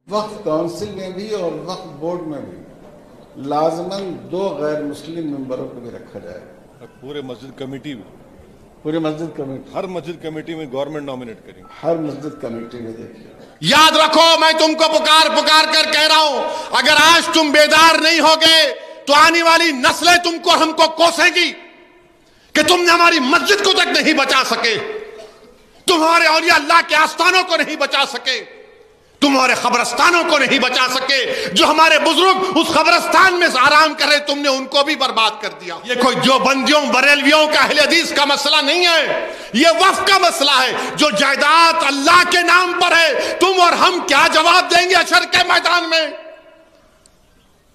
وقف کونسل میں بھی اور وقف بورڈ میں بھی لازماً 2 غیر مسلم ممبروں کو بھی رکھا جائے گا۔ پورے مسجد کمیٹی میں پورے مسجد کمیٹی، ہر مسجد کمیٹی میں گورنمنٹ نامینیٹ کریں گے۔ ہر مسجد کمیٹی میں دیکھیے، یاد رکھو میں تم کو پکار کر کہہ رہا ہوں، اگر آج تم بیدار نہیں ہوگے تو آنے والی نسلیں تم کو ہم کو کوسیں گی کہ تم نے ہماری مسجد کو تک نہیں بچا سکے، تمہارے اولیاء اللہ کے آستانوں کو نہیں بچا سکے، تمہارے قبرستانوں کو نہیں بچا سکے، جو ہمارے بزرگ اس قبرستان میں آرام کر رہے تم نے ان کو بھی برباد کر دیا۔ یہ کوئی جو بندیوں بریلویوں کا اہل حدیث کا مسئلہ نہیں ہے، یہ وقف کا مسئلہ ہے، جو جائیداد اللہ کے نام پر ہے۔ تم اور ہم کیا جواب دیں گے حشر کے میدان میں؟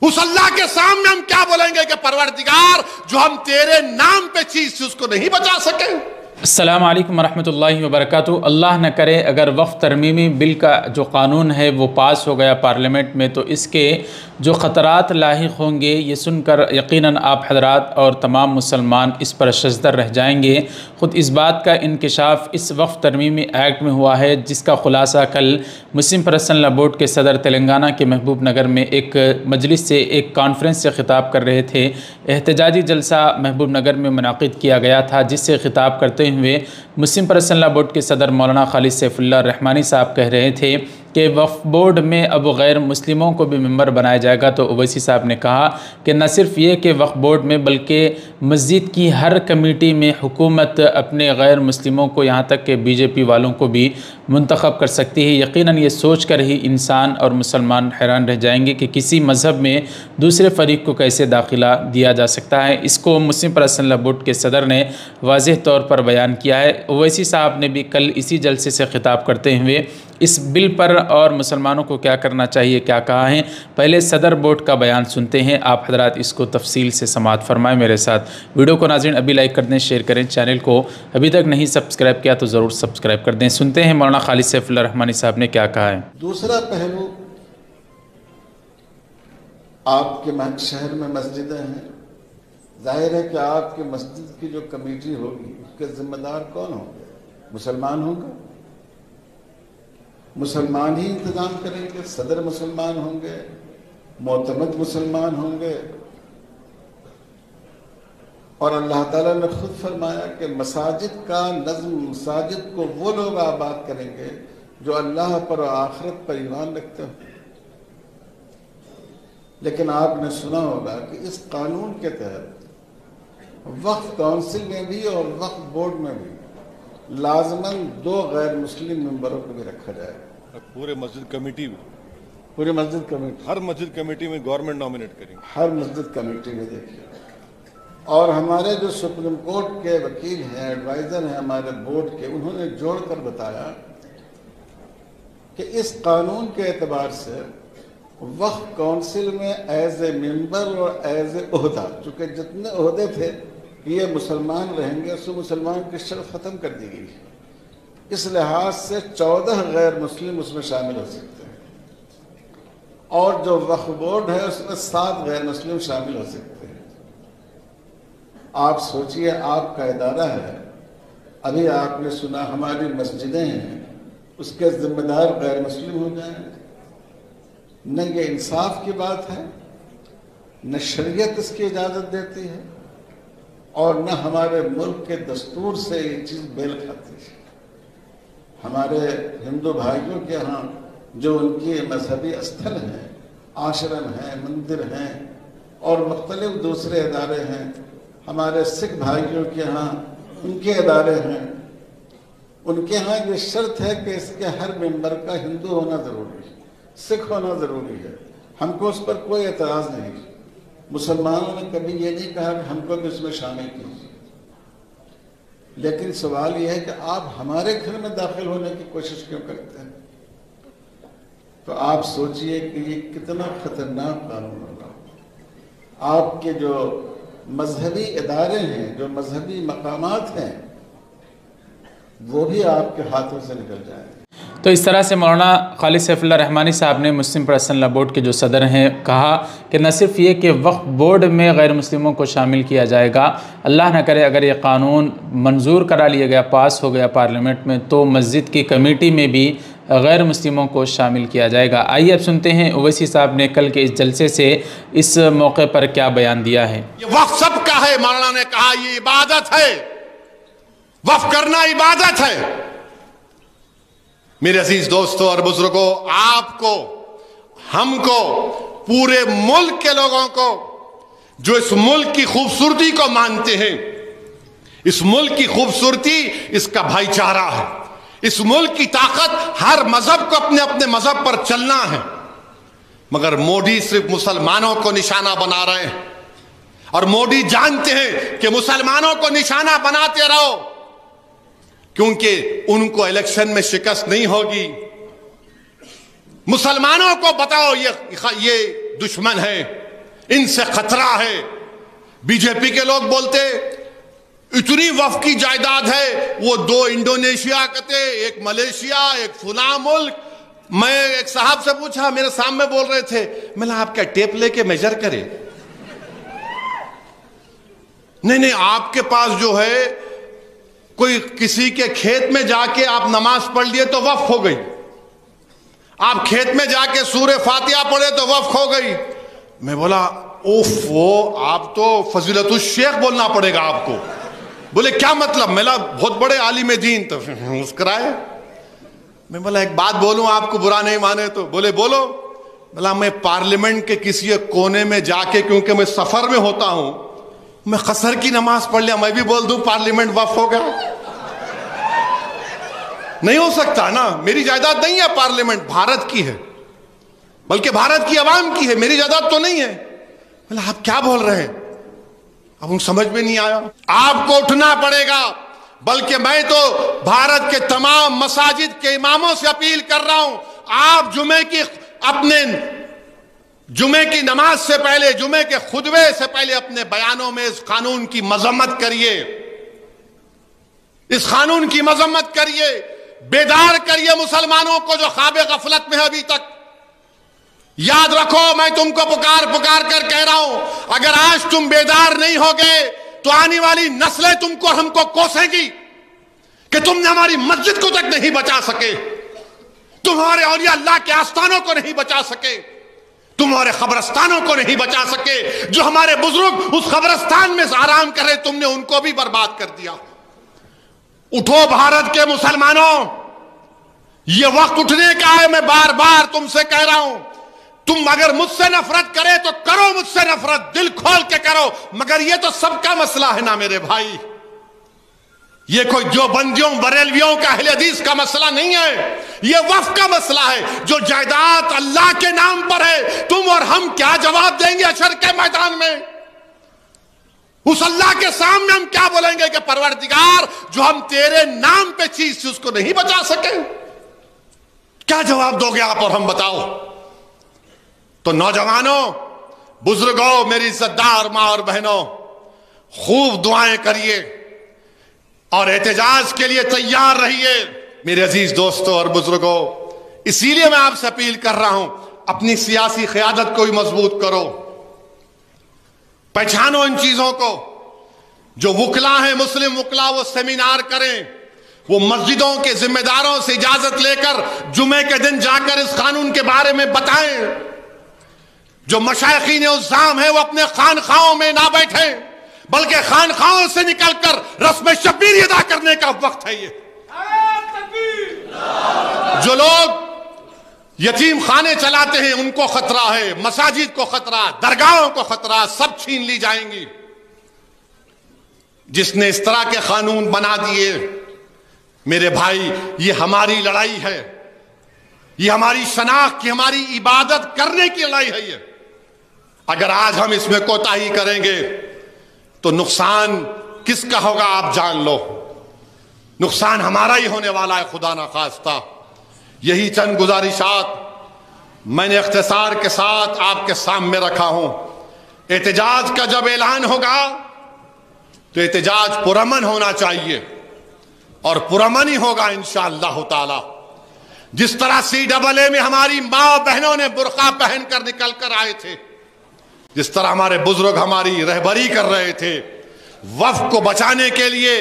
اس اللہ کے سامنے ہم کیا بولیں گے کہ پروردگار جو ہم تیرے نام پہ چیز تھی اس کو نہیں بچا سکے؟ السلام علیکم ورحمۃ اللہ وبرکاتہ۔ اللہ نہ کرے اگر وقف ترمیمی بل کا جو قانون ہے وہ پاس ہو گیا پارلیمنٹ میں تو اس کے جو خطرات لاحق ہوں گے یہ سن کر یقیناً آپ حضرات اور تمام مسلمان اس پر شزدر رہ جائیں گے۔ خود اس بات کا انکشاف اس وقف ترمیمی ایکٹ میں ہوا ہے جس کا خلاصہ کل مسلم پرسنل لا بورڈ کے صدر تلنگانہ کے محبوب نگر میں ایک مجلس سے ایک کانفرنس سے خطاب کر رہے تھے۔ احتجاجی جلسہ محبوب نگر میں منعقد کیا گیا تھا جس سے خطاب کرتے ہوئے مسلم پرسنل لا بورڈ کے صدر مولانا خالد سیف اللہ الرحمانی صاحب کہہ رہے تھے کہ وقف بورڈ میں اب غیر مسلموں کو بھی ممبر بنایا جائے گا، تو اویسی صاحب نے کہا کہ نہ صرف یہ کہ وقف بورڈ میں بلکہ مسجد کی ہر کمیٹی میں حکومت اپنے غیر مسلموں کو یہاں تک کہ بی جے پی والوں کو بھی منتخب کر سکتی ہے۔ یقیناً یہ سوچ کر ہی انسان اور مسلمان حیران رہ جائیں گے کہ کسی مذہب میں دوسرے فریق کو کیسے داخلہ دیا جا سکتا ہے۔ اس کو مسلم پرسنل لا بورڈ کے صدر نے واضح طور پر بیان کیا ہے۔ اویسی صاحب نے بھی کل اسی جلسے سے خطاب کرتے ہوئے اس بل پر اور مسلمانوں کو کیا کرنا چاہیے کیا کہا ہے۔ پہلے صدر بورڈ کا بیان سنتے ہیں، آپ حضرات اس کو تفصیل سے سماعت فرمائیں میرے ساتھ۔ ویڈیو کو ناظرین ابھی لائک کر دیں، شیئر کریں، چینل کو ابھی تک نہیں سبسکرائب کیا تو ضرور سبسکرائب کر دیں۔ سنتے ہیں مولانا خالد سیف اللہ الرحمانی صاحب نے کیا کہا ہے۔ دوسرا پہلو، آپ کے شہر میں مسجدیں ہیں، ظاہر ہے کہ آپ کی مسجد کی جو کمیٹی ہوگی اس کے ذمہ دار کون ہوں گے؟ مسلمان ہوں گے، مسلمان ہی انتظام کریں گے، صدر مسلمان ہوں گے، معتمد مسلمان ہوں گے، اور اللہ تعالیٰ نے خود فرمایا کہ مساجد کا نظم، مساجد کو وہ لوگ آباد کریں گے جو اللہ پر و آخرت پر ایمان رکھتے ہوں۔ لیکن آپ نے سنا ہوگا کہ اس قانون کے تحت وقف کونسل میں بھی اور وقف بورڈ میں بھی لازماً 2 غیر مسلم ممبروں کو بھی رکھا جائے گا۔ پورے مسجد کمیٹی میں پورے مسجد کمیٹی، ہر مسجد کمیٹی میں گورنمنٹ نامینیٹ کریں گے۔ ہر مسجد کمیٹی میں دیکھیے، اور ہمارے جو سپریم کورٹ کے وکیل ہیں، ایڈوائزر ہیں ہمارے بورڈ کے، انہوں نے جوڑ کر بتایا کہ اس قانون کے اعتبار سے وقف کونسل میں ایز اے ممبر اور ایز اے عہدہ، چونکہ جتنے عہدے تھے کہ یہ مسلمان رہیں گے، سو مسلمان کی شرط ختم کر دی گئی، اس لحاظ سے 14 غیر مسلم اس میں شامل ہو سکتے ہیں، اور جو وقف بورڈ ہے اس میں 7 غیر مسلم شامل ہو سکتے ہیں۔ آپ سوچئے، آپ کا ادارہ ہے، ابھی آپ نے سنا ہماری مسجدیں ہیں، اس کے ذمہ دار غیر مسلم ہو جائیں، نہ یہ انصاف کی بات ہے، نہ شریعت اس کی اجازت دیتی ہے، اور نہ ہمارے ملک کے دستور سے یہ چیز بیل کھاتی ہے۔ ہمارے ہندو بھائیوں کے ہاں جو ان کی مذہبی استھل ہیں، آشرم ہیں، مندر ہیں، اور مختلف دوسرے ادارے ہیں، ہمارے سکھ بھائیوں کے ہاں ان کے ادارے ہیں، ان کے ہاں یہ شرط ہے کہ اس کے ہر ممبر کا ہندو ہونا ضروری ہے، سکھ ہونا ضروری ہے۔ ہم کو اس پر کوئی اعتراض نہیں، مسلمانوں نے کبھی یہ نہیں کہا کہ ہم کو بھی اس میں شامل کیجیے، لیکن سوال یہ ہے کہ آپ ہمارے گھر میں داخل ہونے کی کوشش کیوں کرتے ہیں؟ تو آپ سوچئے کہ یہ کتنا خطرناک قانون ہوگا۔ آپ کے جو مذہبی ادارے ہیں، جو مذہبی مقامات ہیں، وہ بھی آپ کے ہاتھوں سے نکل جائیں۔ تو اس طرح سے مولانا خالد سیف اللہ الرحمانی صاحب نے مسلم پرسنل لا بورڈ کے جو صدر ہیں کہا کہ نہ صرف یہ کہ وقف بورڈ میں غیر مسلموں کو شامل کیا جائے گا، اللہ نہ کرے اگر یہ قانون منظور کرا لیا گیا، پاس ہو گیا پارلیمنٹ میں، تو مسجد کی کمیٹی میں بھی غیر مسلموں کو شامل کیا جائے گا۔ آئیے اب سنتے ہیں اویسی صاحب نے کل کے اس جلسے سے اس موقع پر کیا بیان دیا ہے۔ یہ وقف سب کا ہے، مولانا نے کہا یہ عبادت ہے، وقف کرنا عبادت ہے۔ میرے عزیز دوستوں اور بزرگوں، آپ کو، ہم کو، پورے ملک کے لوگوں کو جو اس ملک کی خوبصورتی کو مانتے ہیں، اس ملک کی خوبصورتی اس کا بھائی چارہ ہے، اس ملک کی طاقت ہر مذہب کو اپنے اپنے مذہب پر چلنا ہے، مگر مودی صرف مسلمانوں کو نشانہ بنا رہے ہیں، اور مودی جانتے ہیں کہ مسلمانوں کو نشانہ بناتے رہو کیونکہ ان کو الیکشن میں شکست نہیں ہوگی۔ مسلمانوں کو بتاؤ یہ دشمن ہے، ان سے خطرہ ہے۔ بی جے پی کے لوگ بولتے اتنی وقف کی جائیداد ہے، وہ 2 انڈونیشیا کہتے، ایک ملیشیا، ایک فلاں ملک۔ میں ایک صاحب سے پوچھا، میرے سامنے بول رہے تھے، میں نے آپ کیا ٹیپ لے کے میجر کرے؟ نہیں، آپ کے پاس جو ہے کوئی کسی کے کھیت میں جا کے آپ نماز پڑھ لیے تو وقف ہو گئی، آپ کھیت میں جا کے سورہ فاتحہ پڑھے تو وقف ہو گئی۔ میں بولا آپ تو فضیلت الشیخ بولنا پڑے گا آپ کو۔ بولے کیا مطلب؟ میں بہت بڑے عالم دین، تو مسکرائے۔ میں بولا ایک بات بولوں، آپ کو برا نہیں مانے تو؟ بولے بولو۔ بولا میں پارلیمنٹ کے کسی ایک کونے میں جا کے، کیونکہ میں سفر میں ہوتا ہوں، میں قصر کی نماز پڑھ لیا، میں بھی بول دوں پارلیمنٹ وقف ہو گیا؟ نہیں ہو سکتا نا، میری جائیداد نہیں ہے پارلیمنٹ، بھارت کی ہے، بلکہ بھارت کی عوام کی ہے، میری جائیداد تو نہیں ہے۔ بولا آپ کیا بول رہے ہیں؟ اب ان سمجھ میں نہیں آیا۔ آپ کو اٹھنا پڑے گا، بلکہ میں تو بھارت کے تمام مساجد کے اماموں سے اپیل کر رہا ہوں، آپ جمعے کی نماز سے پہلے، جمعے کے خطبے سے پہلے اپنے بیانوں میں اس قانون کی مذمت کریے، اس قانون کی مذمت کریے، بیدار کریے مسلمانوں کو جو خواب غفلت میں ہے ابھی تک۔ یاد رکھو، میں تم کو پکار کر کہہ رہا ہوں، اگر آج تم بیدار نہیں ہوگے تو آنے والی نسلیں تم کو، ہم کو کوسیں گی کہ تم نے ہماری مسجد کو تک نہیں بچا سکے، تم ہمارے اولیاء اللہ کے آستانوں کو نہیں بچا سکے، تم ہمارے قبرستانوں کو نہیں بچا سکے، جو ہمارے بزرگ اس قبرستان میں آرام کر رہے تم نے ان کو بھی برباد کر دیا۔ اٹھو بھارت کے مسلمانوں، یہ وقت اٹھنے کا ہے، میں بار بار تم سے کہہ رہا ہوں، تم اگر مجھ سے نفرت کرے تو کرو مجھ سے نفرت، دل کھول کے کرو، مگر یہ تو سب کا مسئلہ ہے نا میرے بھائی، یہ کوئی جو بندیوں بریلویوں کا اہل حدیث کا مسئلہ نہیں ہے، یہ وقف کا مسئلہ ہے، جو جائیداد اللہ کے نام پر ہے۔ تم اور ہم کیا جواب دیں گے حشر کے میدان میں؟ اس اللہ کے سامنے ہم کیا بولیں گے کہ پروردگار، جو ہم تیرے نام پہ چیز تھی اس کو نہیں بچا سکے؟ کیا جواب دو گے آپ اور ہم؟ بتاؤ۔ تو نوجوانوں، بزرگوں، میری عزت دار ماں اور بہنوں، خوب دعائیں کریے اور احتجاج کے لیے تیار رہیے میرے عزیز دوستوں اور بزرگوں۔ اسی لیے میں آپ سے اپیل کر رہا ہوں، اپنی سیاسی قیادت کو بھی مضبوط کرو، پہچانو ان چیزوں کو۔ جو وکلا ہیں، مسلم وکلا، وہ سیمینار کریں، وہ مسجدوں کے ذمہ داروں سے اجازت لے کر جمعے کے دن جا کر اس قانون کے بارے میں بتائیں۔ جو مشائخین عظام ہیں وہ اپنے خانخواہوں میں نہ بیٹھیں، بلکہ خانخواہوں سے نکل کر رسم شبیری ادا کرنے کا وقت ہے۔ یہ جو لوگ یتیم خانے چلاتے ہیں ان کو خطرہ ہے، مساجد کو خطرہ، درگاہوں کو خطرہ، سب چھین لی جائیں گی۔ جس نے اس طرح کے قانون بنا دیے، میرے بھائی، یہ ہماری لڑائی ہے، یہ ہماری شناخت کی، ہماری عبادت کرنے کی لڑائی ہے۔ یہ اگر آج ہم اس میں کوتاہی کریں گے تو نقصان کس کا ہوگا آپ جان لو، نقصان ہمارا ہی ہونے والا ہے، خدا نہ خواستہ۔ یہی چند گزارشات میں نے اختصار کے ساتھ آپ کے سامنے رکھا ہوں۔ احتجاج کا جب اعلان ہوگا تو احتجاج پرامن ہونا چاہیے، اور پرامن ہی ہوگا انشاءاللہ تعالی۔ جس طرح CAA میں ہماری ماں بہنوں نے برقع پہن کر نکل کر آئے تھے، جس طرح ہمارے بزرگ ہماری رہبری کر رہے تھے وقف کو بچانے کے لیے،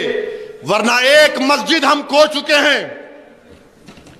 ورنہ ایک مسجد ہم کھو چکے ہیں،